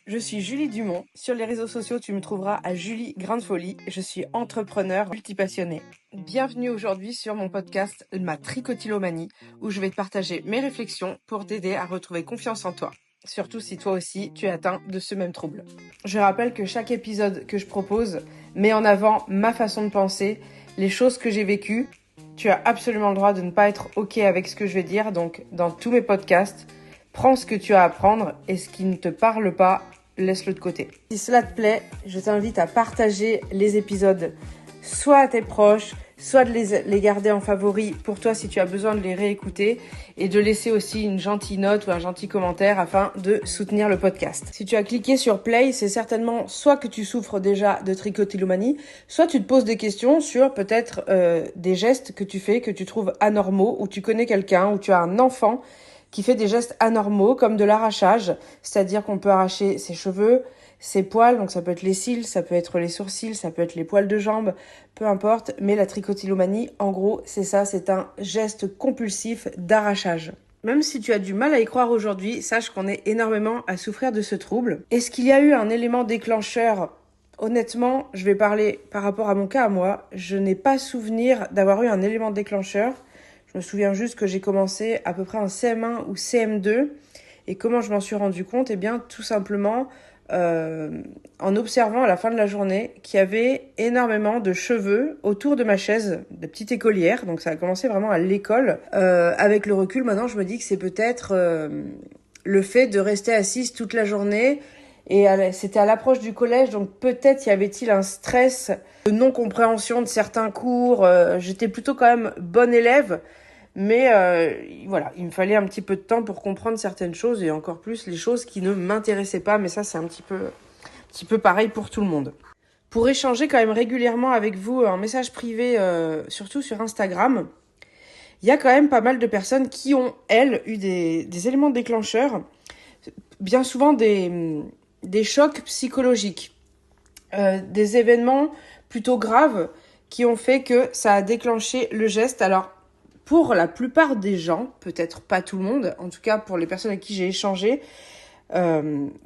Je suis Julie Dumont. Sur les réseaux sociaux, tu me trouveras à Julie Grain de Folie. Je suis entrepreneur multipassionnée. Bienvenue aujourd'hui sur mon podcast Ma Tricotylomanie, où je vais te partager mes réflexions pour t'aider à retrouver confiance en toi. Surtout si toi aussi tu es atteint de ce même trouble. Je rappelle que chaque épisode que je propose met en avant ma façon de penser, les choses que j'ai vécues. Tu as absolument le droit de ne pas être OK avec ce que je vais dire, donc dans tous mes podcasts, prends ce que tu as à prendre et ce qui ne te parle pas, laisse-le de côté. Si cela te plaît, je t'invite à partager les épisodes soit à tes proches, soit de les garder en favori pour toi si tu as besoin de les réécouter et de laisser aussi une gentille note ou un gentil commentaire afin de soutenir le podcast. Si tu as cliqué sur play, c'est certainement soit que tu souffres déjà de tricotylomanie, soit tu te poses des questions sur peut-être des gestes que tu fais, que tu trouves anormaux, ou tu connais quelqu'un, ou tu as un enfant qui fait des gestes anormaux comme de l'arrachage, c'est-à-dire qu'on peut arracher ses cheveux, ses poils, donc ça peut être les cils, ça peut être les sourcils, ça peut être les poils de jambes, peu importe, mais la tricotylomanie, en gros, c'est ça, c'est un geste compulsif d'arrachage. Même si tu as du mal à y croire aujourd'hui, sache qu'on est énormément à souffrir de ce trouble. Est-ce qu'il y a eu un élément déclencheur ? Honnêtement, je vais parler par rapport à mon cas à moi, je n'ai pas souvenir d'avoir eu un élément déclencheur. Je me souviens juste que j'ai commencé à peu près en CM1 ou CM2. Et comment je m'en suis rendu compte ? Eh bien, tout simplement en observant à la fin de la journée qu'il y avait énormément de cheveux autour de ma chaise, de petite écolière. Donc ça a commencé vraiment à l'école. Avec le recul, maintenant, je me dis que c'est peut-être le fait de rester assise toute la journée. Et c'était à l'approche du collège, donc peut-être y avait-il un stress de non-compréhension de certains cours. J'étais plutôt quand même bonne élève. Mais voilà, il me fallait un petit peu de temps pour comprendre certaines choses et encore plus les choses qui ne m'intéressaient pas. Mais ça, c'est un petit peu pareil pour tout le monde. Pour échanger quand même régulièrement avec vous en message privé, surtout sur Instagram, il y a quand même pas mal de personnes qui ont, elles, eu des éléments déclencheurs, bien souvent des chocs psychologiques, des événements plutôt graves qui ont fait que ça a déclenché le geste. Alors, pour la plupart des gens, peut-être pas tout le monde, en tout cas pour les personnes avec qui j'ai échangé,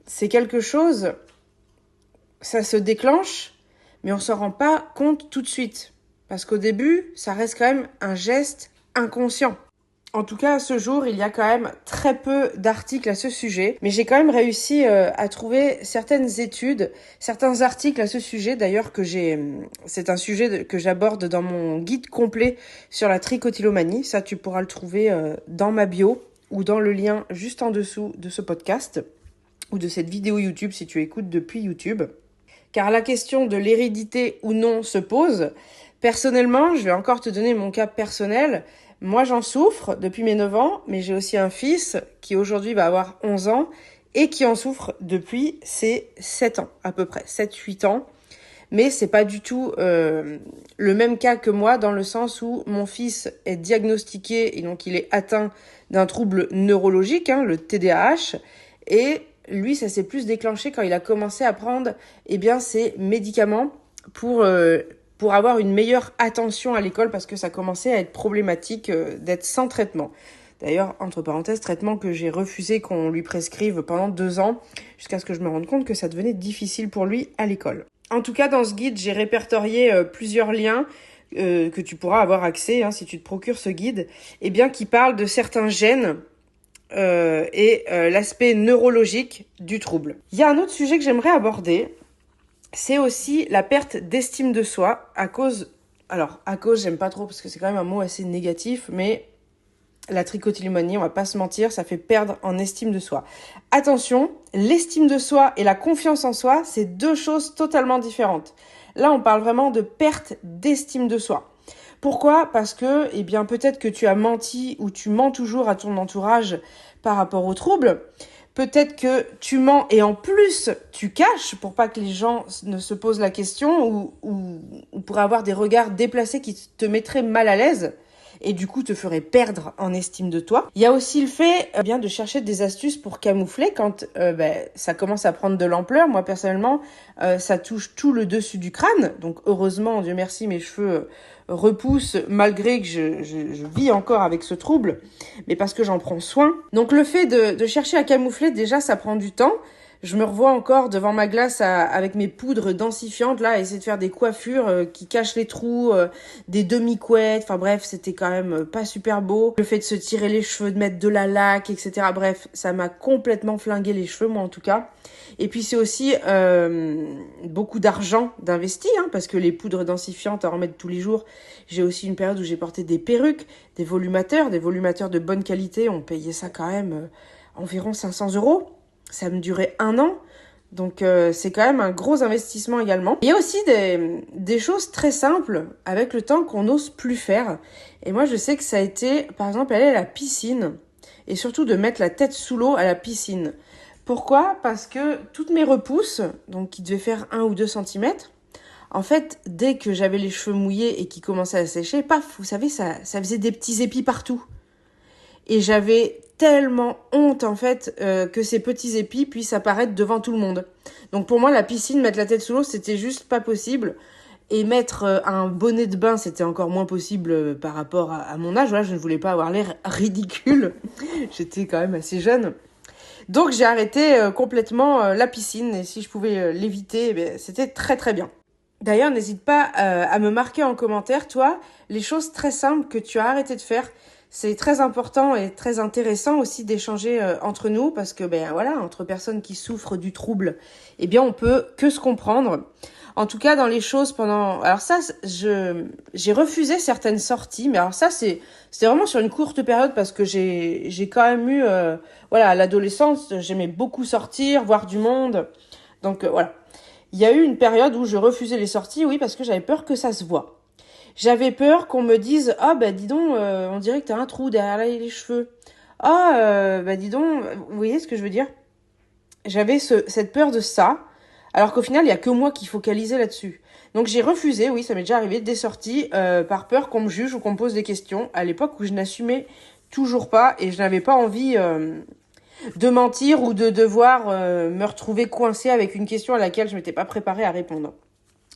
c'est quelque chose, ça se déclenche, mais on s'en rend pas compte tout de suite. Parce qu'au début, ça reste quand même un geste inconscient. En tout cas, à ce jour, il y a quand même très peu d'articles à ce sujet, mais j'ai quand même réussi à trouver certaines études, certains articles à ce sujet, d'ailleurs c'est un sujet que j'aborde dans mon guide complet sur la tricotylomanie. Ça, tu pourras le trouver dans ma bio ou dans le lien juste en dessous de ce podcast ou de cette vidéo YouTube si tu écoutes depuis YouTube. Car la question de l'hérédité ou non se pose. Personnellement, je vais encore te donner mon cas personnel. Moi, j'en souffre depuis mes 9 ans, mais j'ai aussi un fils qui aujourd'hui va avoir 11 ans et qui en souffre depuis ses 7 ans, à peu près, 7-8 ans. Mais c'est pas du tout le même cas que moi, dans le sens où mon fils est diagnostiqué et donc il est atteint d'un trouble neurologique, le TDAH, et lui, ça s'est plus déclenché quand il a commencé à prendre ses médicaments pour avoir une meilleure attention à l'école parce que ça commençait à être problématique d'être sans traitement. D'ailleurs, entre parenthèses, traitement que j'ai refusé qu'on lui prescrive pendant 2 ans jusqu'à ce que je me rende compte que ça devenait difficile pour lui à l'école. En tout cas, dans ce guide, j'ai répertorié plusieurs liens que tu pourras avoir accès si tu te procures ce guide, qui parlent de certains gènes et l'aspect neurologique du trouble. Il y a un autre sujet que j'aimerais aborder, c'est aussi la perte d'estime de soi à cause, j'aime pas trop parce que c'est quand même un mot assez négatif, mais la tricotylomanie, on va pas se mentir, ça fait perdre en estime de soi. Attention, l'estime de soi et la confiance en soi, c'est 2 choses totalement différentes. Là, on parle vraiment de perte d'estime de soi. Pourquoi ? Parce que, peut-être que tu as menti ou tu mens toujours à ton entourage par rapport au trouble. Peut-être que tu mens et en plus tu caches pour pas que les gens ne se posent la question ou pour avoir des regards déplacés qui te mettraient mal à l'aise et du coup te feraient perdre en estime de toi. Il y a aussi le fait de chercher des astuces pour camoufler quand ça commence à prendre de l'ampleur. Moi personnellement, ça touche tout le dessus du crâne. Donc heureusement, Dieu merci, mes cheveux repoussent malgré que je vis encore avec ce trouble, mais parce que j'en prends soin. Donc le fait de chercher à camoufler, déjà ça prend du temps. Je me revois encore devant ma glace avec mes poudres densifiantes là, à essayer de faire des coiffures qui cachent les trous, des demi-couettes. Enfin bref, c'était quand même pas super beau. Le fait de se tirer les cheveux, de mettre de la laque, etc. Bref, ça m'a complètement flingué les cheveux, moi en tout cas. Et puis c'est aussi beaucoup d'argent d'investi, hein, parce que les poudres densifiantes à remettre tous les jours. J'ai aussi une période où j'ai porté des perruques, des volumateurs de bonne qualité. On payait ça quand même environ 500 €. Ça me durait 1 an, donc c'est quand même un gros investissement également. Il y a aussi des choses très simples avec le temps qu'on n'ose plus faire. Et moi, je sais que ça a été, par exemple, aller à la piscine et surtout de mettre la tête sous l'eau à la piscine. Pourquoi ? Parce que toutes mes repousses, donc qui devaient faire 1 ou 2 centimètres, en fait, dès que j'avais les cheveux mouillés et qui commençaient à sécher, paf, vous savez, ça faisait des petits épis partout. Et j'avais tellement honte, en fait, que ces petits épis puissent apparaître devant tout le monde. Donc pour moi, la piscine, mettre la tête sous l'eau, c'était juste pas possible. Et mettre un bonnet de bain, c'était encore moins possible par rapport à mon âge. Voilà, je ne voulais pas avoir l'air ridicule. J'étais quand même assez jeune. Donc j'ai arrêté complètement la piscine. Et si je pouvais l'éviter, c'était très très bien. D'ailleurs, n'hésite pas à me marquer en commentaire, toi, les choses très simples que tu as arrêté de faire. C'est très important et très intéressant aussi d'échanger entre nous parce que, voilà, entre personnes qui souffrent du trouble, on peut que se comprendre. En tout cas, dans les choses pendant... Alors ça, j'ai refusé certaines sorties, mais alors ça, c'était vraiment sur une courte période parce que j'ai quand même eu... à l'adolescence, j'aimais beaucoup sortir, voir du monde. Donc, voilà. Il y a eu une période où je refusais les sorties, oui, parce que j'avais peur que ça se voie. J'avais peur qu'on me dise « Ah, dis donc, on dirait que t'as un trou derrière les cheveux. Ah, dis donc, vous voyez ce que je veux dire ?» J'avais cette peur de ça, alors qu'au final, il y a que moi qui focalisais là-dessus. Donc j'ai refusé, oui, ça m'est déjà arrivé, des sorties par peur qu'on me juge ou qu'on me pose des questions, à l'époque où je n'assumais toujours pas et je n'avais pas envie de mentir ou de devoir me retrouver coincée avec une question à laquelle je m'étais pas préparée à répondre.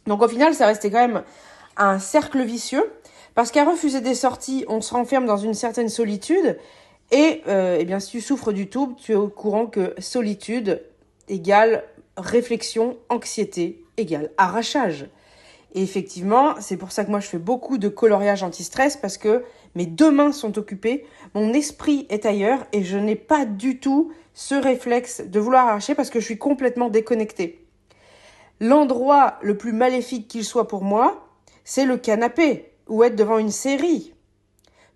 Donc au final, ça restait quand même un cercle vicieux, parce qu'à refuser des sorties, on se renferme dans une certaine solitude, et si tu souffres du trouble, tu es au courant que solitude égale réflexion, anxiété égale arrachage. Et effectivement, c'est pour ça que moi je fais beaucoup de coloriage anti-stress, parce que mes 2 mains sont occupées, mon esprit est ailleurs, et je n'ai pas du tout ce réflexe de vouloir arracher parce que je suis complètement déconnectée. L'endroit le plus maléfique qu'il soit pour moi, c'est le canapé ou être devant une série.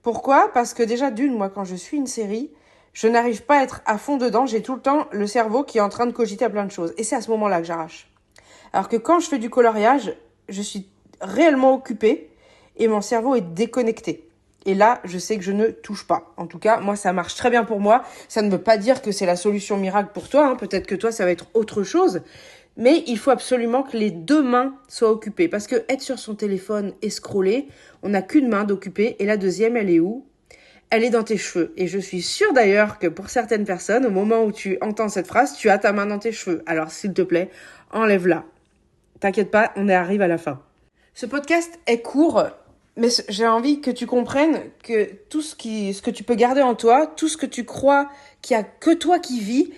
Pourquoi ? Parce que déjà, moi, quand je suis une série, je n'arrive pas à être à fond dedans. J'ai tout le temps le cerveau qui est en train de cogiter à plein de choses. Et c'est à ce moment-là que j'arrache. Alors que quand je fais du coloriage, je suis réellement occupée et mon cerveau est déconnecté. Et là, je sais que je ne touche pas. En tout cas, moi, ça marche très bien pour moi. Ça ne veut pas dire que c'est la solution miracle pour toi, hein. Peut-être que toi, ça va être autre chose. Mais il faut absolument que les 2 mains soient occupées. Parce que être sur son téléphone et scroller, on n'a qu'une main d'occupée. Et la deuxième, elle est où ? Elle est dans tes cheveux. Et je suis sûre d'ailleurs que pour certaines personnes, au moment où tu entends cette phrase, tu as ta main dans tes cheveux. Alors s'il te plaît, enlève-la. T'inquiète pas, on arrive à la fin. Ce podcast est court, mais j'ai envie que tu comprennes que tout ce que tu peux garder en toi, tout ce que tu crois qu'il y a que toi qui vis,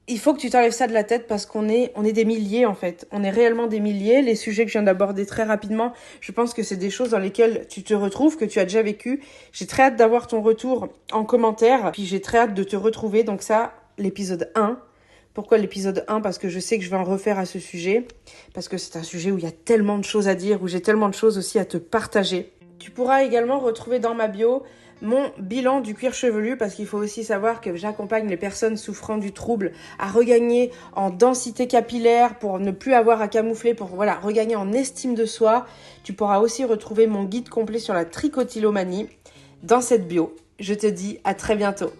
il faut que tu t'enlèves ça de la tête parce qu'on est des milliers en fait. On est réellement des milliers. Les sujets que je viens d'aborder très rapidement, je pense que c'est des choses dans lesquelles tu te retrouves, que tu as déjà vécu. J'ai très hâte d'avoir ton retour en commentaire. Puis j'ai très hâte de te retrouver. Donc ça, l'épisode 1. Pourquoi l'épisode 1 ? Parce que je sais que je vais en refaire à ce sujet. Parce que c'est un sujet où il y a tellement de choses à dire, où j'ai tellement de choses aussi à te partager. Tu pourras également retrouver dans ma bio mon bilan du cuir chevelu, parce qu'il faut aussi savoir que j'accompagne les personnes souffrant du trouble à regagner en densité capillaire pour ne plus avoir à camoufler, pour regagner en estime de soi. Tu pourras aussi retrouver mon guide complet sur la tricotylomanie dans cette bio. Je te dis à très bientôt.